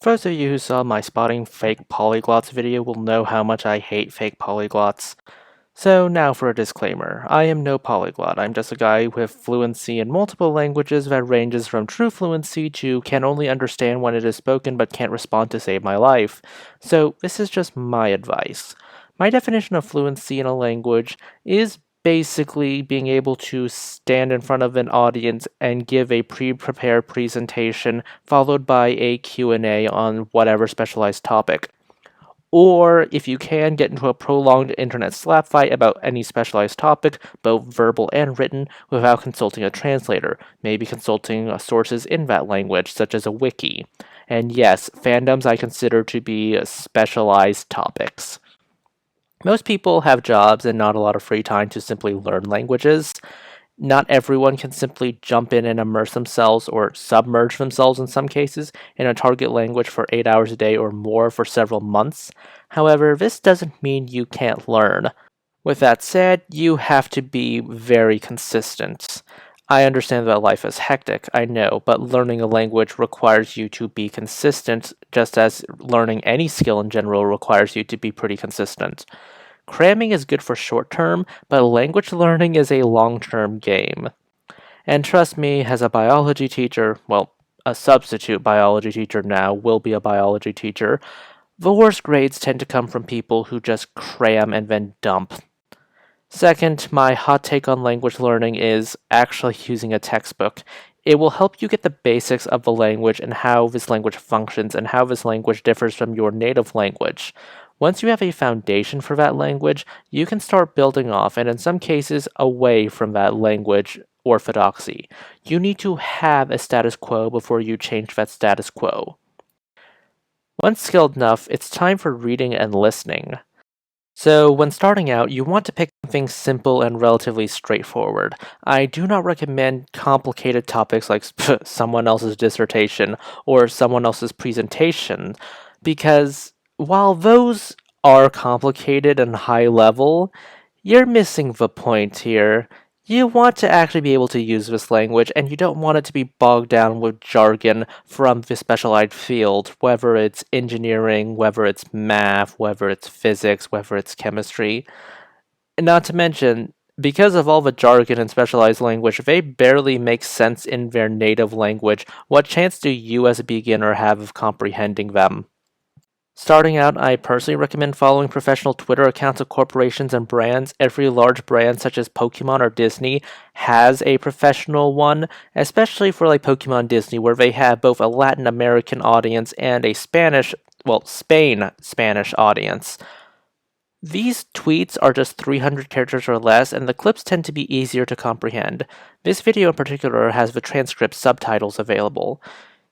For those of you who saw my spotting fake polyglots video will know how much I hate fake polyglots. So now for a disclaimer. I am no polyglot. I'm just a guy with fluency in multiple languages that ranges from true fluency to can only understand when it is spoken but can't respond to save my life. So this is just my advice. My definition of fluency in a language is basically being able to stand in front of an audience and give a pre-prepared presentation followed by a Q&A on whatever specialized topic. Or, if you can, get into a prolonged internet slap fight about any specialized topic, both verbal and written, without consulting a translator, maybe consulting sources in that language, such as a wiki. And yes, fandoms I consider to be specialized topics. Most people have jobs and not a lot of free time to simply learn languages. Not everyone can simply jump in and immerse themselves, or submerge themselves in some cases, in a target language for 8 hours a day or more for several months. However, this doesn't mean you can't learn. With that said, you have to be very consistent. I understand that life is hectic, I know, but learning a language requires you to be consistent, just as learning any skill in general requires you to be pretty consistent. Cramming is good for short term, but language learning is a long term game. And trust me, as a biology teacher, well, a substitute biology teacher now will be a biology teacher, the worst grades tend to come from people who just cram and then dump. Second, my hot take on language learning is actually using a textbook. It will help you get the basics of the language and how this language functions and how this language differs from your native language. Once you have a foundation for that language, you can start building off, and in some cases, away from that language orthodoxy. You need to have a status quo before you change that status quo. Once skilled enough, it's time for reading and listening. So, when starting out, you want to pick something simple and relatively straightforward. I do not recommend complicated topics like someone else's dissertation or someone else's presentation, because while those are complicated and high level, you're missing the point here. You want to actually be able to use this language, and you don't want it to be bogged down with jargon from the specialized field, whether it's engineering, whether it's math, whether it's physics, whether it's chemistry. And not to mention, because of all the jargon and specialized language, they barely make sense in their native language. What chance do you as a beginner have of comprehending them? Starting out, I personally recommend following professional Twitter accounts of corporations and brands. Every large brand, such as Pokemon or Disney, has a professional one, especially for like Pokemon Disney, where they have both a Latin American audience and a Spain Spanish audience. These tweets are just 300 characters or less, and the clips tend to be easier to comprehend. This video in particular has the transcript subtitles available.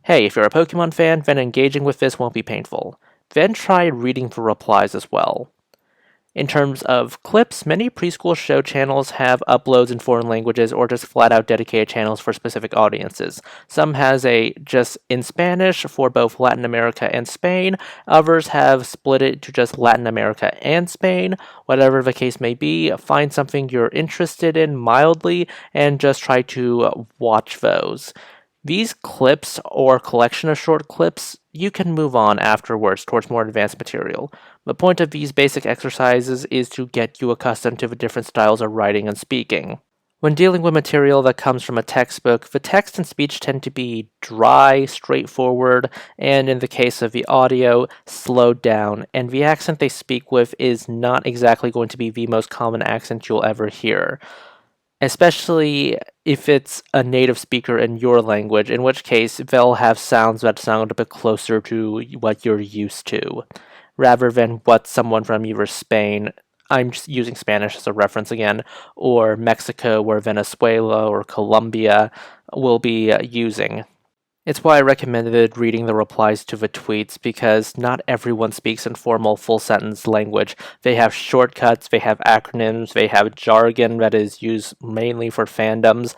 Hey, if you're a Pokemon fan, then engaging with this won't be painful. Then try reading the replies as well. In terms of clips, many preschool show channels have uploads in foreign languages or just flat out dedicated channels for specific audiences. Some has a just in Spanish for both Latin America and Spain. Others have split it to just Latin America and Spain. Whatever the case may be, find something you're interested in mildly and just try to watch those. These clips, or collection of short clips, you can move on afterwards towards more advanced material. The point of these basic exercises is to get you accustomed to the different styles of writing and speaking. When dealing with material that comes from a textbook, the text and speech tend to be dry, straightforward, and in the case of the audio, slowed down, and the accent they speak with is not exactly going to be the most common accent you'll ever hear. Especially if it's a native speaker in your language, in which case they'll have sounds that sound a bit closer to what you're used to, rather than what someone from either Spain, I'm just using Spanish as a reference again, or Mexico or Venezuela or Colombia will be using. It's why I recommended reading the replies to the tweets, because not everyone speaks in formal full sentence language. They have shortcuts, they have acronyms, they have jargon that is used mainly for fandoms.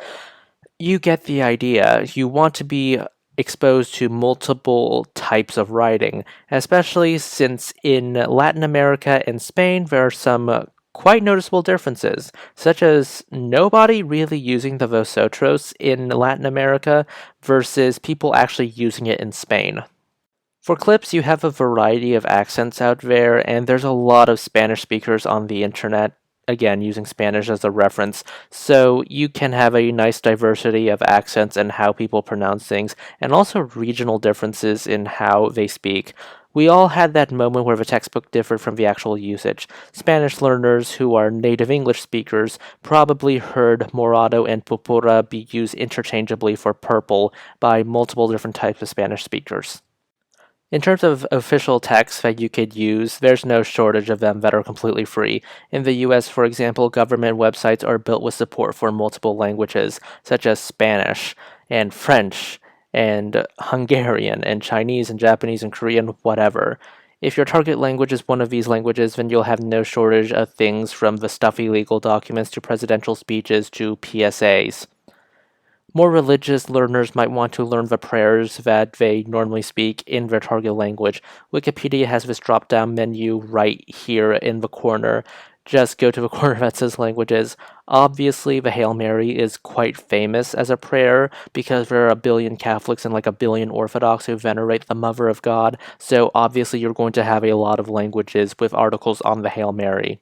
You get the idea. You want to be exposed to multiple types of writing, especially since in Latin America and Spain there are some quite noticeable differences, such as nobody really using the vosotros in Latin America versus people actually using it in Spain. For clips, you have a variety of accents out there, and there's a lot of Spanish speakers on the internet, again, using Spanish as a reference, so you can have a nice diversity of accents and how people pronounce things, and also regional differences in how they speak. We all had that moment where the textbook differed from the actual usage. Spanish learners who are native English speakers probably heard morado and purpura be used interchangeably for purple by multiple different types of Spanish speakers. In terms of official texts that you could use, there's no shortage of them that are completely free. In the US, for example, government websites are built with support for multiple languages, such as Spanish and French and Hungarian and Chinese and Japanese and Korean, whatever. If your target language is one of these languages, then you'll have no shortage of things from the stuffy legal documents to presidential speeches to PSAs. More religious learners might want to learn the prayers that they normally speak in their target language. Wikipedia has this drop down menu right here in the corner. Just go to the corner that says languages. Obviously, the Hail Mary is quite famous as a prayer because there are a billion Catholics and like a billion Orthodox who venerate the Mother of God. So obviously, you're going to have a lot of languages with articles on the Hail Mary.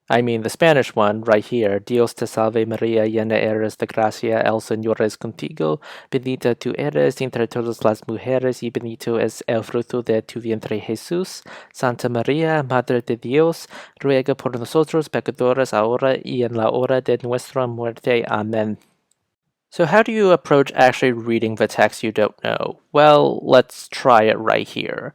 I mean, the Spanish one right here. Dios te salve María, llena eres de gracia, el Señor es contigo. Bendita tú eres entre todas las mujeres y bendito es el fruto de tu vientre Jesús. Santa María, Madre de Dios, ruega por nosotros pecadores ahora y en la hora de nuestra muerte. Amen. So how do you approach actually reading the text you don't know? Well, let's try it right here.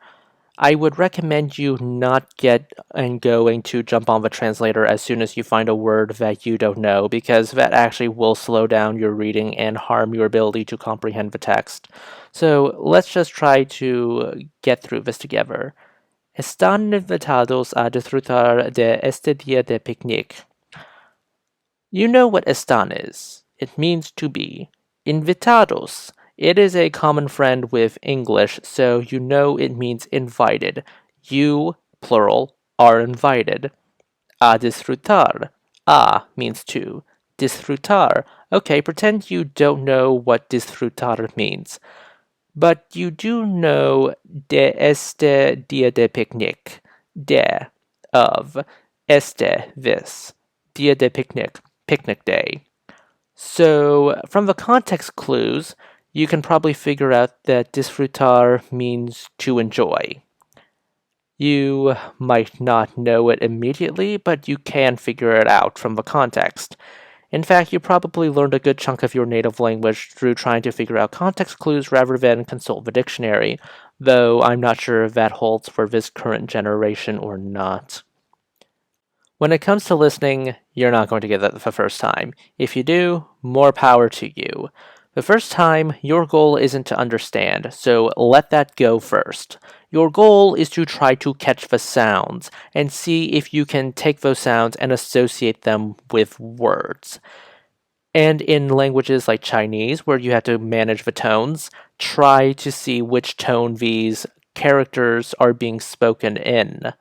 I would recommend you not get and going to jump on the translator as soon as you find a word that you don't know, because that actually will slow down your reading and harm your ability to comprehend the text. So let's just try to get through this together. Están invitados a disfrutar de este día de picnic. You know what están is. It means to be. Invitados. It is a common friend with English, so you know it means invited. You, plural, are invited. A disfrutar. A means to. Disfrutar. Okay, pretend you don't know what disfrutar means. But you do know de este día de picnic. De, of. Este, this. Día de picnic, picnic day. So, from the context clues, you can probably figure out that disfrutar means to enjoy. You might not know it immediately, but you can figure it out from the context. In fact, you probably learned a good chunk of your native language through trying to figure out context clues rather than consult the dictionary, though I'm not sure if that holds for this current generation or not. When it comes to listening, you're not going to get that the first time. If you do, more power to you. The first time, your goal isn't to understand, so let that go first. Your goal is to try to catch the sounds and see if you can take those sounds and associate them with words. And in languages like Chinese, where you have to manage the tones, try to see which tone these characters are being spoken in.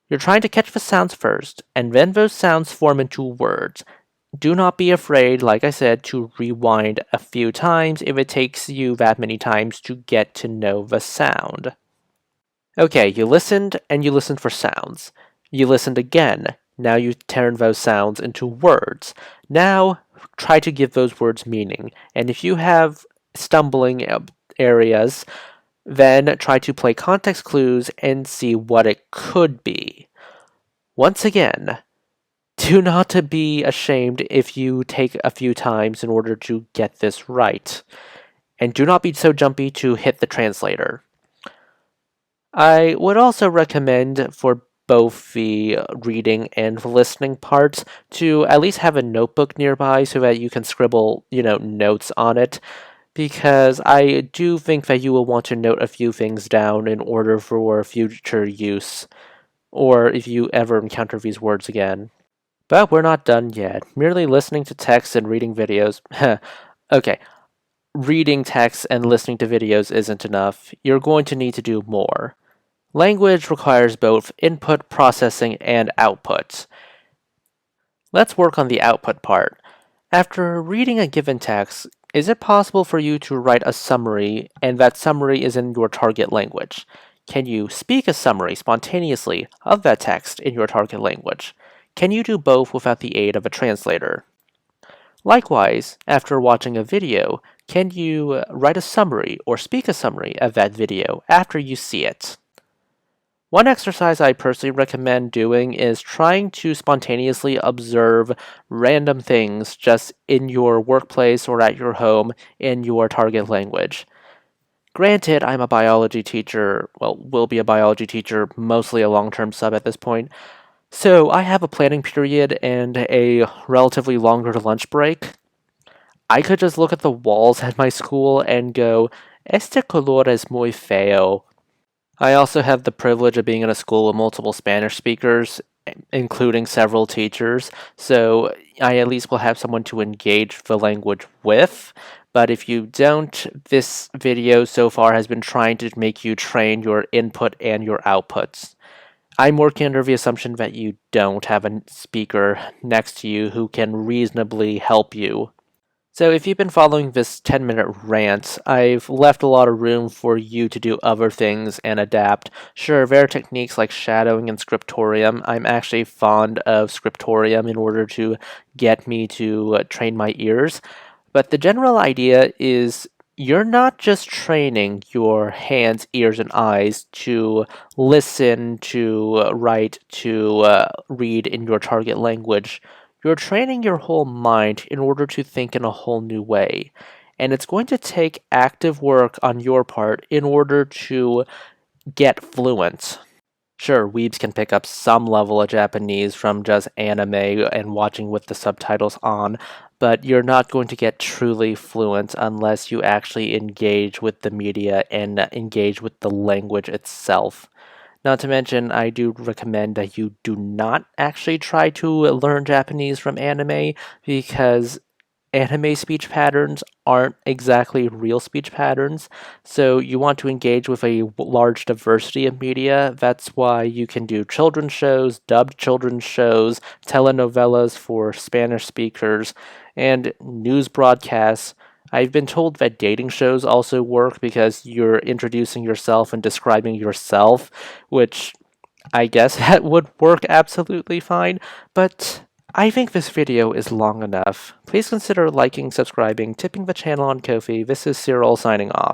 You're trying to catch the sounds first, and then those sounds form into words. Do not be afraid, like I said, to rewind a few times if it takes you that many times to get to know the sound. Okay, you listened, and you listened for sounds. You listened again. Now you turn those sounds into words. Now, try to give those words meaning. And if you have stumbling areas, then try to play context clues and see what it could be. Once again, do not to be ashamed if you take a few times in order to get this right. And do not be so jumpy to hit the translator. I would also recommend for both the reading and listening parts to at least have a notebook nearby so that you can scribble, notes on it, because I do think that you will want to note a few things down in order for future use, or if you ever encounter these words again. But we're not done yet. Merely listening to text and reading videos. Okay, reading text and listening to videos isn't enough. You're going to need to do more. Language requires both input, processing, and output. Let's work on the output part. After reading a given text, Is it possible for you to write a summary and that summary is in your target language? Can you speak a summary spontaneously of that text in your target language? Can you do both without the aid of a translator? Likewise, after watching a video, can you write a summary or speak a summary of that video after you see it? One exercise I personally recommend doing is trying to spontaneously observe random things just in your workplace or at your home in your target language. Granted, I'm a biology teacher, well, will be a biology teacher, mostly a long-term sub at this point, so I have a planning period and a relatively longer lunch break. I could just look at the walls at my school and go, este color es muy feo. I also have the privilege of being in a school with multiple Spanish speakers, including several teachers, so I at least will have someone to engage the language with. But if you don't, this video so far has been trying to make you train your input and your outputs. I'm working under the assumption that you don't have a speaker next to you who can reasonably help you. So if you've been following this 10-minute rant, I've left a lot of room for you to do other things and adapt. Sure, there are techniques like shadowing and scriptorium. I'm actually fond of scriptorium in order to get me to train my ears. But the general idea is you're not just training your hands, ears, and eyes to listen, to write, to read in your target language. You're training your whole mind in order to think in a whole new way. And it's going to take active work on your part in order to get fluent. Sure, weebs can pick up some level of Japanese from just anime and watching with the subtitles on, but you're not going to get truly fluent unless you actually engage with the media and engage with the language itself. Not to mention, I do recommend that you do not actually try to learn Japanese from anime because anime speech patterns aren't exactly real speech patterns, so you want to engage with a large diversity of media. That's why you can do children's shows, dubbed children's shows, telenovelas for Spanish speakers, and news broadcasts. I've been told that dating shows also work because you're introducing yourself and describing yourself, which I guess that would work absolutely fine, but I think this video is long enough. Please consider liking, subscribing, tipping the channel on Ko-fi. This is Cyril signing off.